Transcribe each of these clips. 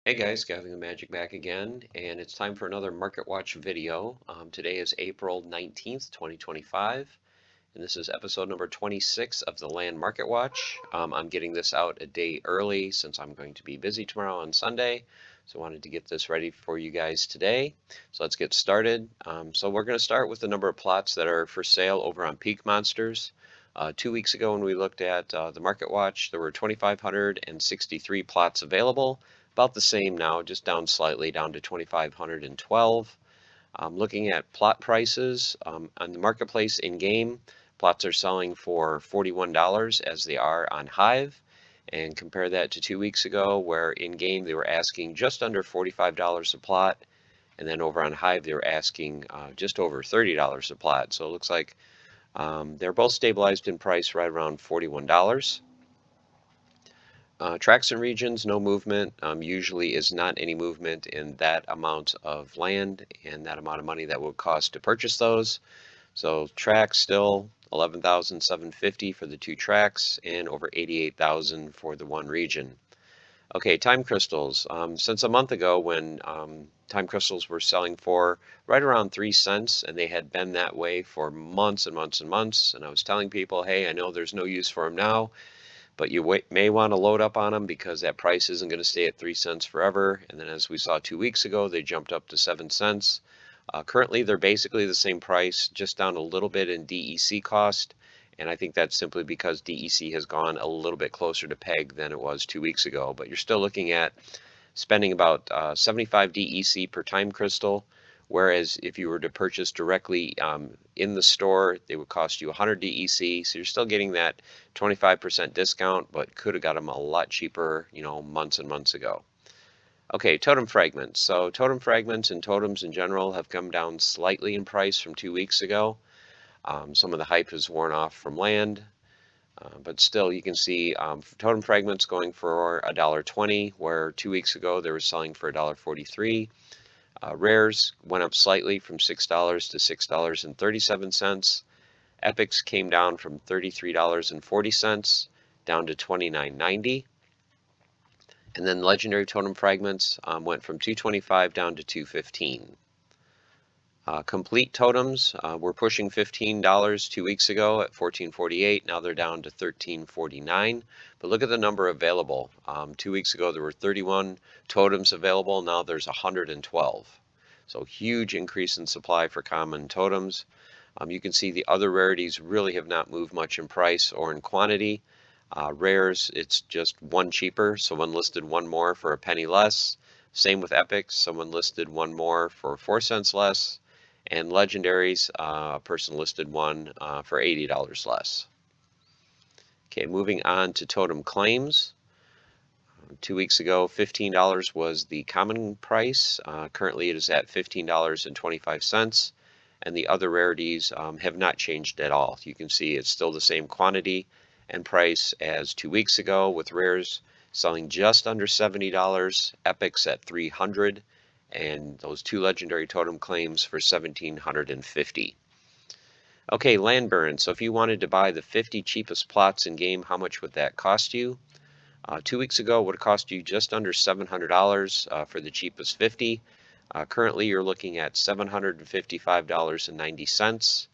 Hey guys, Gathering the Magic back again, and it's time for another Market Watch video. Today is April 19th, 2025, and this is episode number 26 of the Land Market Watch. I'm getting this out a day early since I'm going to be busy tomorrow on Sunday, so I wanted to get this ready for you guys today. So let's get started. So we're going to start with the number of plots that are for sale over on Peak Monsters. 2 weeks ago when we looked at the Market Watch, there were 2,563 plots available. About the same now, just down slightly, down to 2,512. Looking at plot prices on the marketplace in game, plots are selling for $41 as they are on Hive. And compare that to 2 weeks ago, where in game they were asking just under $45 a plot. And then over on Hive, they were asking just over $30 a plot. So it looks like they're both stabilized in price right around $41. Tracks and regions, no movement. Usually is not any movement in that amount of land and that amount of money that would cost to purchase those. So tracks still 11,750 for the two tracks and over 88,000 for the one region. Okay, time crystals. Since a month ago when time crystals were selling for right around 3 cents, and they had been that way for months and months and months, and I was telling people, hey, I know there's no use for them now, but you may want to load up on them because that price isn't going to stay at 3 cents forever. And then as we saw 2 weeks ago, they jumped up to 7 cents. Currently, they're basically the same price, just down a little bit in DEC cost. And I think that's simply because DEC has gone a little bit closer to peg than it was 2 weeks ago. But you're still looking at spending about 75 DEC per time crystal. Whereas if you were to purchase directly in the store, they would cost you 100 DEC. So you're still getting that 25% discount, but could have got them a lot cheaper, months and months ago. Okay, totem fragments. So totem fragments and totems in general have come down slightly in price from 2 weeks ago. Some of the hype has worn off from land, but still you can see totem fragments going for $1.20, where 2 weeks ago they were selling for $1.43. Rares went up slightly from $6 to $6.37. Epics came down from $33.40 down to $29.90. And then legendary totem fragments went from $2.25 down to $2.15. Complete totems were pushing $15 2 weeks ago at $14.48. Now they're down to $13.49. But look at the number available. 2 weeks ago there were 31 totems available. Now there's 112. So huge increase in supply for common totems. You can see the other rarities really have not moved much in price or in quantity. Rares, it's just one cheaper. Someone listed one more for a penny less. Same with epics. Someone listed one more for 4 cents less. And legendaries, a person listed one for $80 less. Okay, moving on to totem claims. 2 weeks ago, $15 was the common price. Currently, it is at $15.25, and the other rarities have not changed at all. You can see it's still the same quantity and price as 2 weeks ago, with rares selling just under $70, epics at $300, and those two legendary totem claims for $1,750. Okay, land burn. So if you wanted to buy the 50 cheapest plots in game, how much would that cost you? 2 weeks ago, it would have cost you just under $700 for the cheapest 50. Currently, you're looking at $755.90,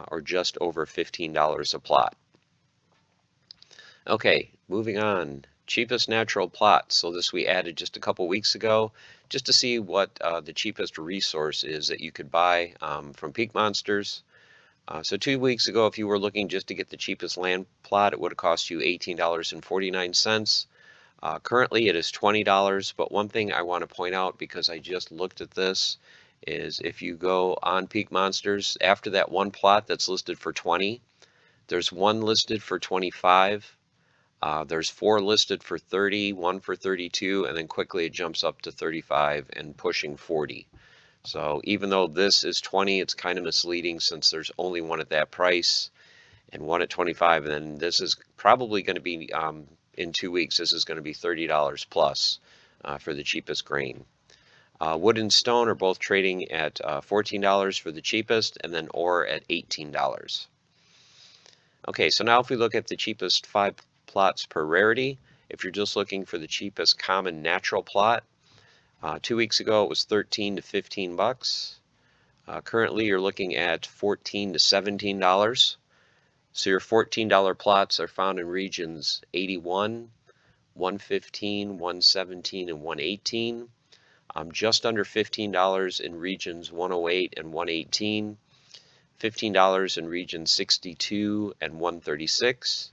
or just over $15 a plot. Okay, moving on. Cheapest natural plots. So this we added just a couple weeks ago, just to see what the cheapest resource is that you could buy from Peak Monsters. So 2 weeks ago, if you were looking just to get the cheapest land plot, it would have cost you $18.49. Currently, it is $20. But one thing I want to point out, because I just looked at this, is if you go on Peak Monsters, after that one plot that's listed for 20, there's one listed for 25. There's 4 listed for 30, one for 32, and then quickly it jumps up to 35 and pushing 40. So even though this is 20, it's kind of misleading since there's only one at that price and one at 25. And then this is probably going to be, in 2 weeks, this is going to be $30 plus for the cheapest grain. Wood and stone are both trading at $14 for the cheapest, and then ore at $18. Okay, so now if we look at the cheapest 5 plots per rarity, if you're just looking for the cheapest common natural plot, 2 weeks ago it was 13 to 15 bucks. Currently you're looking at $14 to $17. So your $14 plots are found in regions 81, 115, 117, and 118. Just under $15 in regions 108 and 118, $15 in region 62 and 136,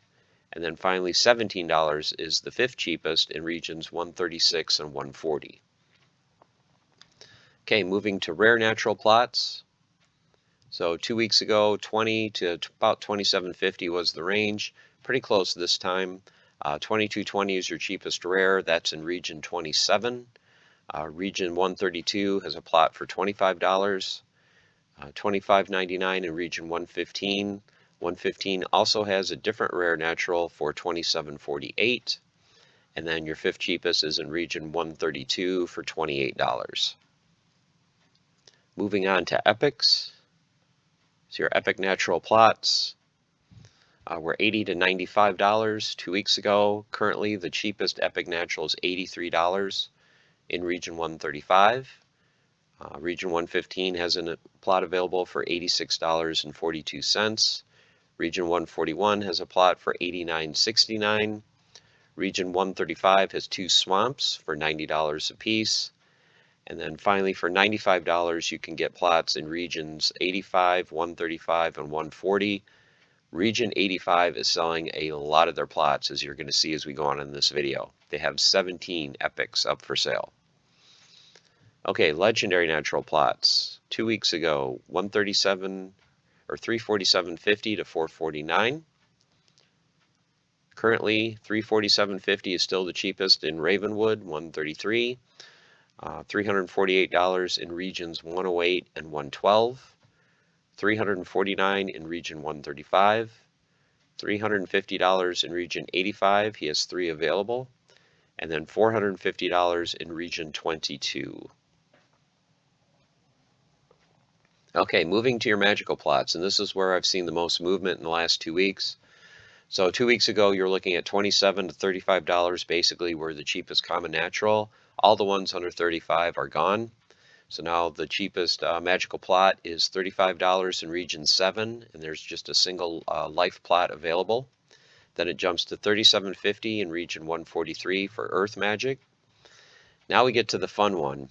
and then finally $17 is the fifth cheapest in regions 136 and 140. Okay, moving to rare natural plots. So 2 weeks ago, 20 to about 27.50 was the range, pretty close this time. 2220 is your cheapest rare, that's in region 27. Region 132 has a plot for $25. $25.99 in region 115. 115 also has a different rare natural for $27.48. And then your fifth cheapest is in region 132 for $28. Moving on to epics. So your epic natural plots were $80 to $95 2 weeks ago. Currently, the cheapest epic natural is $83 in region 135. Region 115 has a plot available for $86.42. Region 141 has a plot for $89.69. Region 135 has two swamps for $90 apiece. And then finally, for $95, you can get plots in regions 85, 135, and 140. Region 85 is selling a lot of their plots, as you're going to see as we go on in this video. They have 17 epics up for sale. Okay, legendary natural plots. 2 weeks ago, 137 or 347.50 to 449. Currently, 347.50 is still the cheapest in Ravenwood, 133. $348 in regions 108 and 112, $349 in region 135, $350 in region 85, he has 3 available, and then $450 in region 22. Okay, moving to your magical plots, and this is where I've seen the most movement in the last 2 weeks. So 2 weeks ago, you're looking at $27 to $35 basically were the cheapest common natural. All the ones under 35 are gone. So now the cheapest magical plot is $35 in region 7, and there's just a single life plot available. Then it jumps to $37.50 in region 143 for Earth Magic. Now we get to the fun one.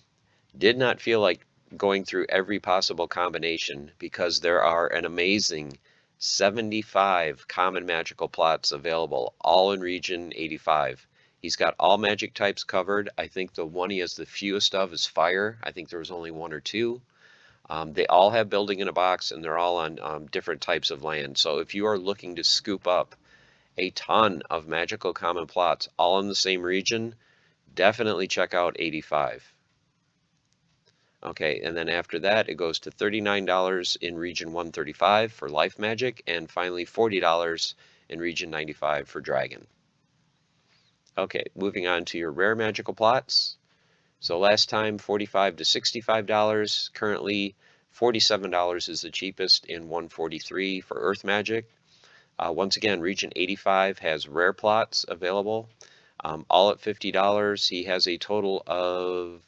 Did not feel like going through every possible combination because there are an amazing 75 common magical plots available, all in region 85. He's got all magic types covered. I think the one he has the fewest of is fire. I think there was only 1 or 2. They all have building in a box, and they're all on different types of land. So if you are looking to scoop up a ton of magical common plots all in the same region, definitely check out 85. Okay, and then after that, it goes to $39 in region 135 for life magic, and finally $40 in region 95 for dragon. Okay, moving on to your rare magical plots. So last time $45 to $65, currently $47 is the cheapest in 143 for Earth Magic. Once again, region 85 has rare plots available, all at $50. He has a total of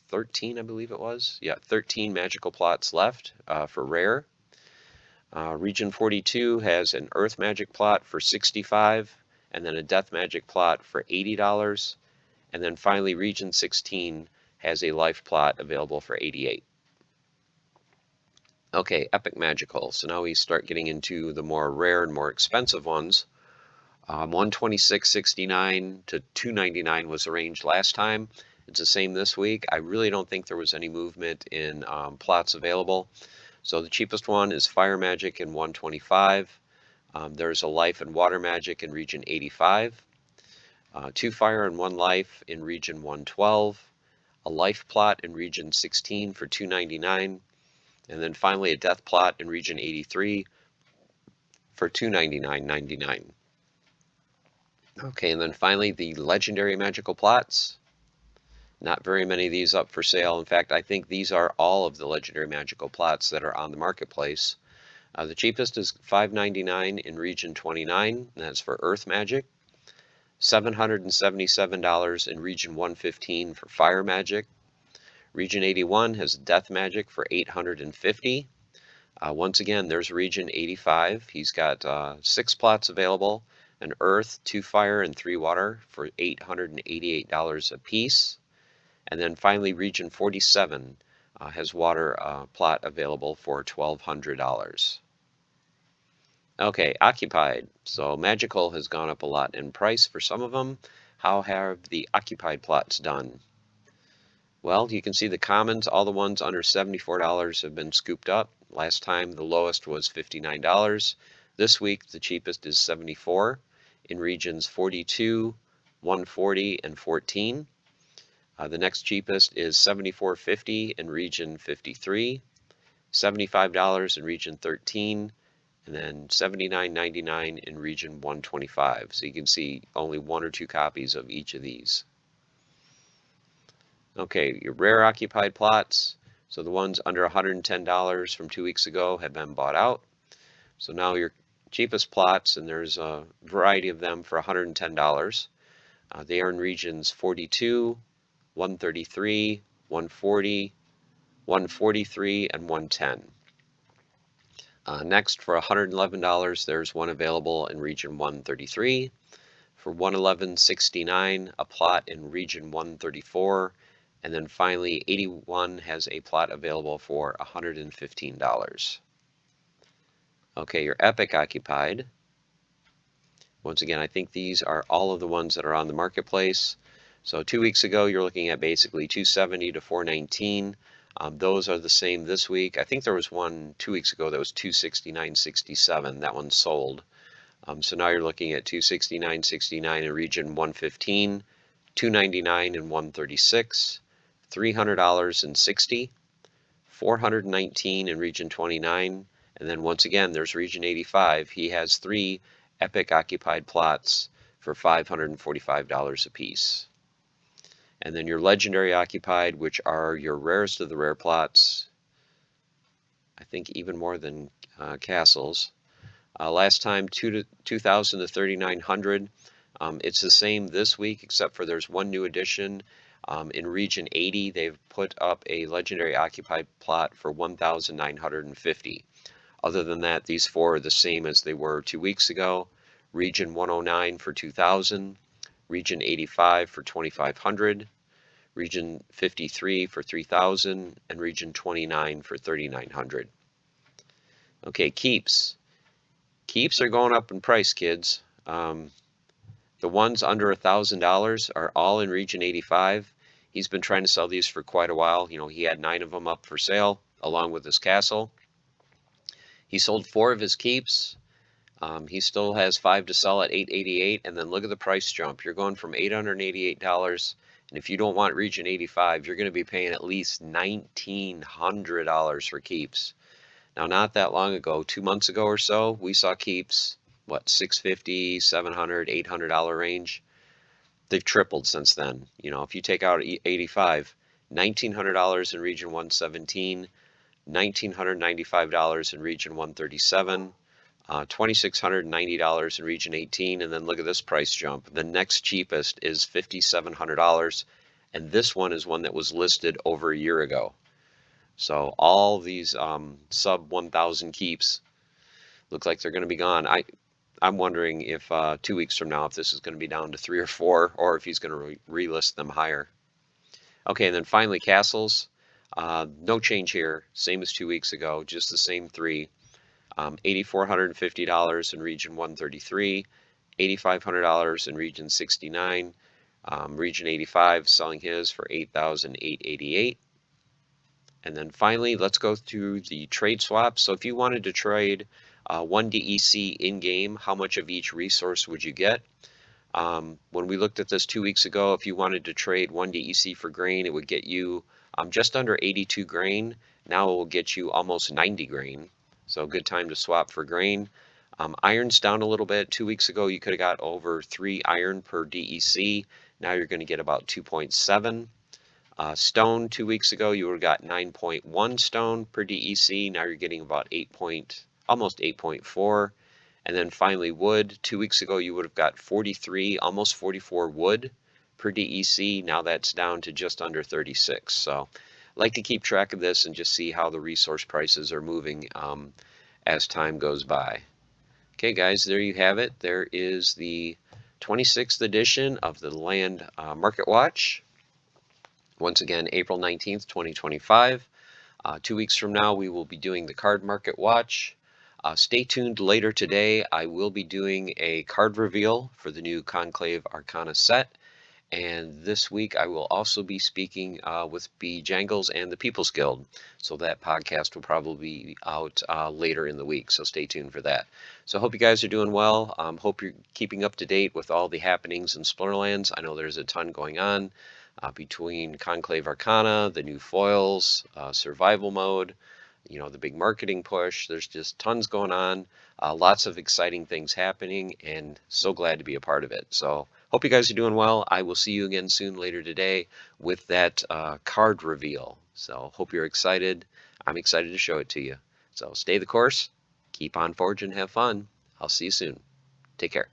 13, I believe it was. Yeah, 13 magical plots left for rare. Region 42 has an Earth Magic plot for $65, and then a Death Magic plot for $80. And then finally, region 16 has a life plot available for $88. Okay, Epic Magical. So now we start getting into the more rare and more expensive ones. 126.69 to 299 was the range last time. It's the same this week. I really don't think there was any movement in plots available. So the cheapest one is Fire Magic in 125. There's a Life and Water Magic in region 85. 2 Fire and 1 Life in region 112. A Life plot in region 16 for $299. And then finally a Death plot in region 83 for $299.99. Okay, and then finally the legendary magical plots. Not very many of these up for sale. In fact, I think these are all of the legendary magical plots that are on the marketplace. The cheapest is $5.99 in region 29, and that's for Earth Magic. $777 in region 115 for Fire Magic. Region 81 has Death Magic for 850. Once again, there's Region 85. He's got 6 plots available, an Earth, 2 Fire, and 3 Water for $888 a piece. And then finally, Region 47 has Water plot available for $1,200. Okay, occupied. So Magical has gone up a lot in price for some of them. How have the occupied plots done? Well, you can see the commons, all the ones under $74 have been scooped up. Last time the lowest was $59. This week the cheapest is $74 in regions 42, 140, and 14. The next cheapest is $74.50 in region 53, $75 in region 13, and then $79.99 in region 125. So you can see only 1 or 2 copies of each of these. Okay, your rare occupied plots. So the ones under $110 from 2 weeks ago have been bought out. So now your cheapest plots, and there's a variety of them for $110. They are in regions 42, 133, 140, 143, and 110. Next, for $111, there's one available in region 133. For $111.69, a plot in region 134. And then finally, 81 has a plot available for $115. Okay, your Epic occupied. Once again, I think these are all of the ones that are on the marketplace. So 2 weeks ago, you're looking at basically $270 to $419. Those are the same this week. I think there was one 2 weeks ago that was $269.67. That one sold. So now you're looking at $269.69 in region 115, $299 in 136, $300.60, $419 in region 29, and then once again there's region 85. He has 3 Epic occupied plots for $545 a piece. And then your legendary occupied, which are your rarest of the rare plots, I think even more than castles. Last time 2,000 to 3,900. It's the same this week, except for there's one new addition. In region 80, they've put up a legendary occupied plot for 1,950. Other than that, these 4 are the same as they were 2 weeks ago. Region 109 for 2,000, region 85 for 2,500, region 53 for 3,000, and region 29 for 3,900. Okay, keeps. Keeps are going up in price, kids. The ones under $1,000 are all in region 85. He's been trying to sell these for quite a while. You know, he had 9 of them up for sale along with his castle. He sold 4 of his keeps. He still has 5 to sell at $888, and then look at the price jump. You're going from $888, and if you don't want region 85, you're going to be paying at least $1,900 for keeps. Now, not that long ago, 2 months ago or so, we saw keeps, what, $650, $700, $800 range. They've tripled since then. You know, if you take out 85, $1,900 in region 117, $1,995 in region 137, $2,690 in region 18, and then look at this price jump. The next cheapest is $5,700, and this one is one that was listed over a year ago. So all these sub 1,000 keeps look like they're going to be gone. I'm wondering if 2 weeks from now, if this is going to be down to 3 or 4, or if he's going to relist them higher. Okay, and then finally castles. No change here, same as 2 weeks ago, just the same 3. $8,450 in region 133, $8,500 in region 69, region 85 selling his for $8,888. And then finally, let's go through the trade swaps. So if you wanted to trade 1 DEC in-game, how much of each resource would you get? When we looked at this 2 weeks ago, if you wanted to trade 1 DEC for grain, it would get you just under 82 grain. Now it will get you almost 90 grain. So good time to swap for grain. Iron's down a little bit. 2 weeks ago, you could have got over 3 iron per DEC. Now you're going to get about 2.7. Stone, 2 weeks ago, you would have got 9.1 stone per DEC. Now you're getting about almost 8.4. And then finally wood, 2 weeks ago, you would have got 43, almost 44 wood per DEC. Now that's down to just under 36. So like to keep track of this and just see how the resource prices are moving as time goes by. Okay, guys, there you have it. There is the 26th edition of the Land Market Watch. Once again, April 19th, 2025. 2 weeks from now, we will be doing the Card Market Watch. Stay tuned later today. I will be doing a card reveal for the new Conclave Arcana set. And this week, I will also be speaking with B. Jangles and the People's Guild. So that podcast will probably be out later in the week. So stay tuned for that. So I hope you guys are doing well. Hope you're keeping up to date with all the happenings in Splinterlands. I know there's a ton going on between Conclave Arcana, the new foils, survival mode, the big marketing push. There's just tons going on. Lots of exciting things happening, and so glad to be a part of it. So hope you guys are doing well. I will see you again soon later today with that card reveal. So hope you're excited. I'm excited to show it to you. So stay the course, keep on forging, have fun. I'll see you soon. Take care.